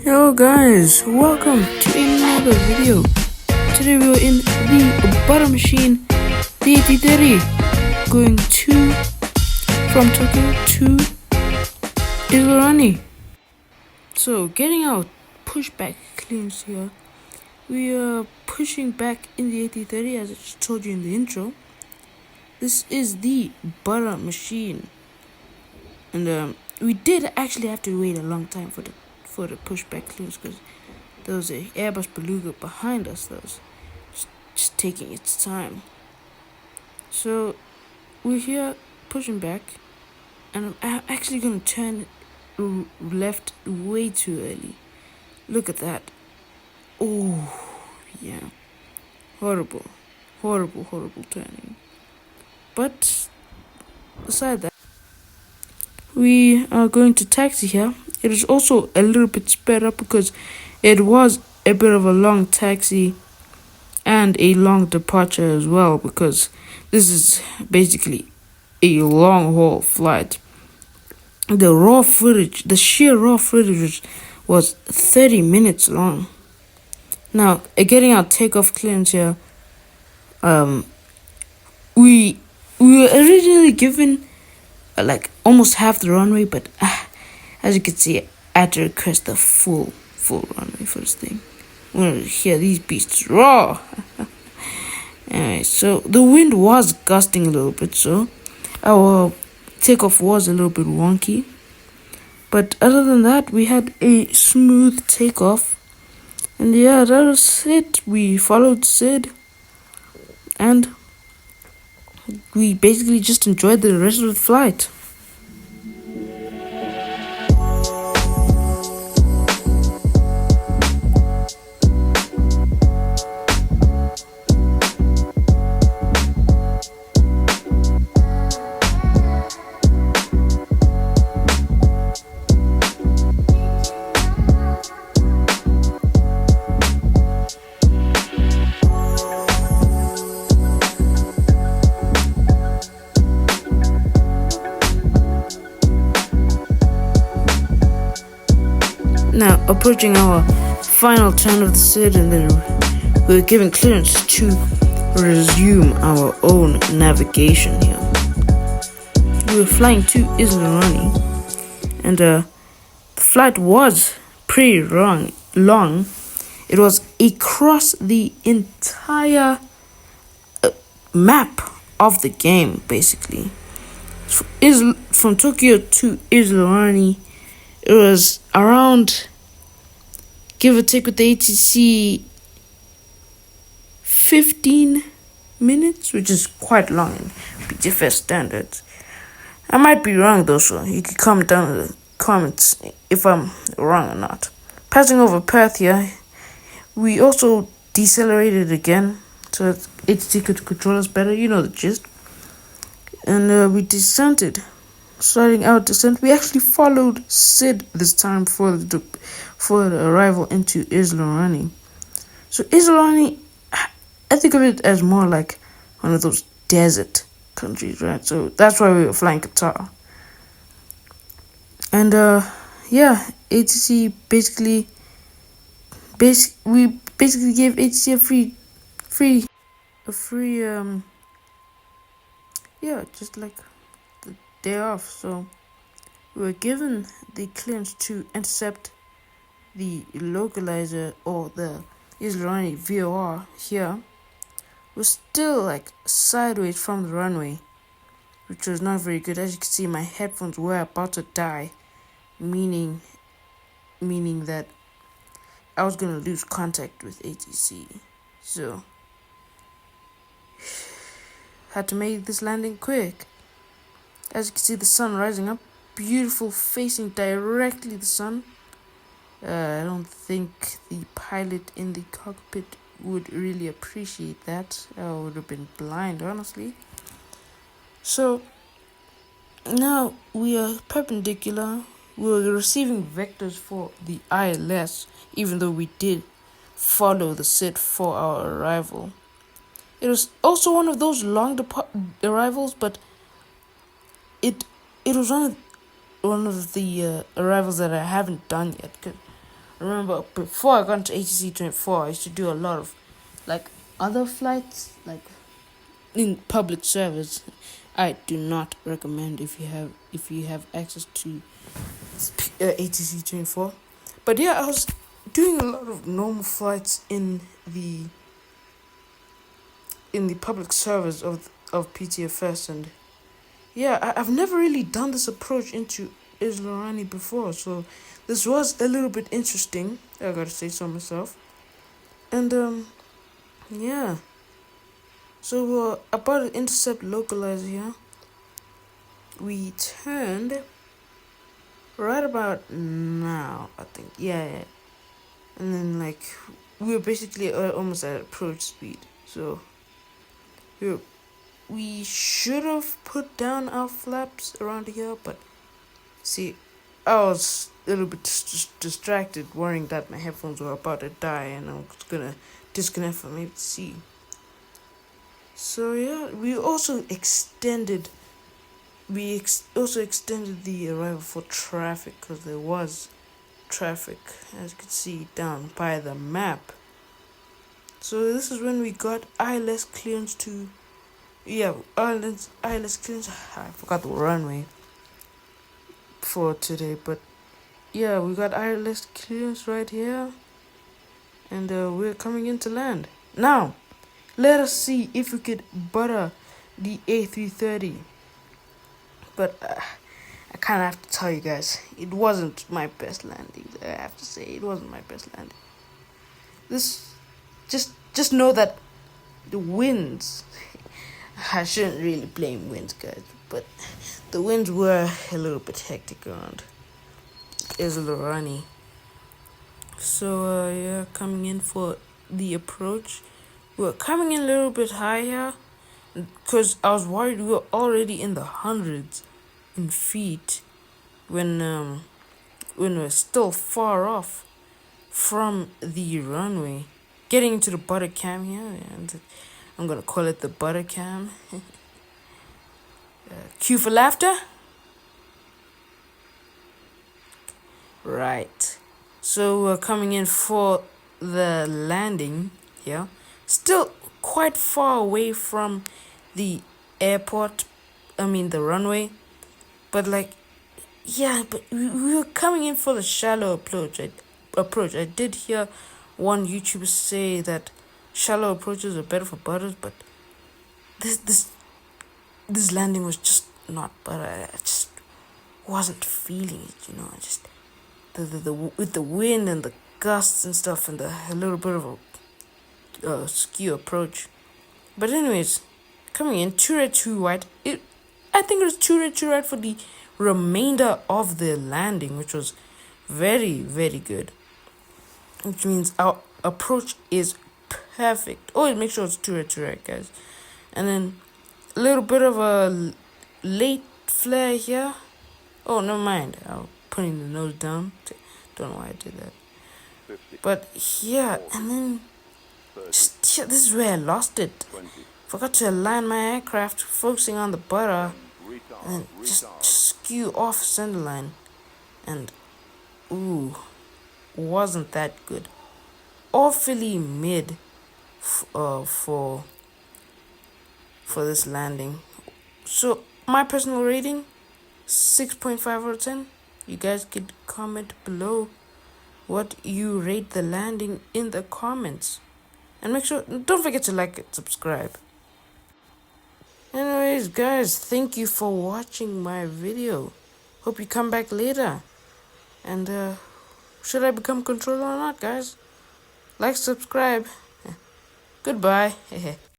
Hello guys, welcome to another video. Today we are in the butter machine, the 8030, going from Tokyo to Ilorani. So getting our pushback cleans here. We are pushing back in the 8030 as I just told you in the intro. This is the butter machine. And we did actually have to wait a long time for the pushback cleans because there was a Airbus Beluga behind us that was just taking its time. So we're here pushing back, and I'm actually gonna turn left way too early. Look at that. Oh yeah, horrible turning. But beside that, we are going to taxi here. It is also a little bit sped up because it was a bit of a long taxi and a long departure as well, because this is basically a long haul flight. The sheer raw footage was 30 minutes long. Now, getting our takeoff clearance here, we were originally given like almost half the runway, but as you can see, I had to request the full runway for this thing. I wanted to hear these beasts roar. Anyway, so the wind was gusting a little bit, so our takeoff was a little bit wonky. But other than that, we had a smooth takeoff. And yeah, that was it. We followed Sid, and we basically just enjoyed the rest of the flight. Now, approaching our final turn of the Sid, and then we're given clearance to resume our own navigation here. We were flying to Ilorani, and the flight was pretty long. It was across the entire map of the game, basically. From Tokyo to Ilorani, it was around, give or take with the ATC, 15 minutes, which is quite long in BTFS standards. I might be wrong though, so you can comment down in the comments if I'm wrong or not. Passing over Perth here, we also decelerated again so that ATC could control us better, you know the gist. And we descended. Starting our descent, we actually followed Sid this time for the arrival into Ilorani. So Ilorani, I think of it as more like one of those desert countries, right? So that's why we were flying Qatar. And yeah, ATC we basically gave ATC a free just like day off. So we were given the clearance to intercept the localizer or the Ilorani VOR here. We're still like sideways from the runway, which was not very good. As you can see, my headphones were about to die, meaning that I was gonna lose contact with ATC. So had to make this landing quick. As you can see, the sun rising up, beautiful, facing directly the sun. I don't think the pilot in the cockpit would really appreciate that. I would have been blind, honestly. So now we are perpendicular. We're receiving vectors for the ILS, even though we did follow the Sid for our arrival. It was also one of those long arrivals, but it was one of the arrivals that I haven't done yet. remember before I got into ATC 24, I used to do a lot of like other flights, like in public service. I do not recommend if you have access to ATC 24. But yeah, I was doing a lot of normal flights in the public service of PTFS, and yeah, I've never really done this approach into Islorani before, so this was a little bit interesting. I gotta say so myself. And yeah. So about the intercept localizer here, we turned right about now, I think. Yeah. And then like we were basically almost at approach speed. So we should have put down our flaps around here, but see, I was a little bit distracted, worrying that my headphones were about to die and I was gonna disconnect from ABC. So yeah, we also extended the arrival for traffic, because there was traffic, as you can see down by the map. So this is when we got ILS clearance to ILS clearance. I forgot the runway for today, but yeah, we got ILS clearance right here, and we're coming in to land. Now, let us see if we could butter the A330. But I kind of have to tell you guys, it wasn't my best landing. I have to say, it wasn't my best landing. This, just know that the winds, I shouldn't really blame winds, guys, but the winds were a little bit hectic around Islorani. So yeah, coming in for the approach. We're coming in a little bit higher, because I was worried we were already in the hundreds in feet when we're still far off from the runway. Getting into the butter cam here, and I'm gonna call it the butter cam. Cue for laughter. Right. So we're coming in for the landing here. Still quite far away from the airport, the runway, but like, yeah, but we were coming in for the shallow approach. I did hear one YouTuber say that shallow approaches are better for butters, but this landing was just not butter. I just wasn't feeling it, I just the with the wind and the gusts and stuff, and a little bit of a skew approach. But anyways, coming in 2 red 2 white. I think it was 2 red 2 white for the remainder of the landing, which was very, very good, which means our approach is perfect. Always make sure it's 2 red 2 white, guys. And then a little bit of a late flare here. Oh, never mind, I'm putting the nose down. Don't know why I did that. 50. But yeah, and then this is where I lost it. 20. Forgot to align my aircraft, focusing on the butter, and just skew off center line, and wasn't that good. Awfully mid for this landing. So my personal rating, 6.5 out of 10. You guys could comment below what you rate the landing in the comments. And don't forget to like and subscribe. Anyways, guys, thank you for watching my video. Hope you come back later. And should I become controller or not, guys? Like, subscribe. Goodbye.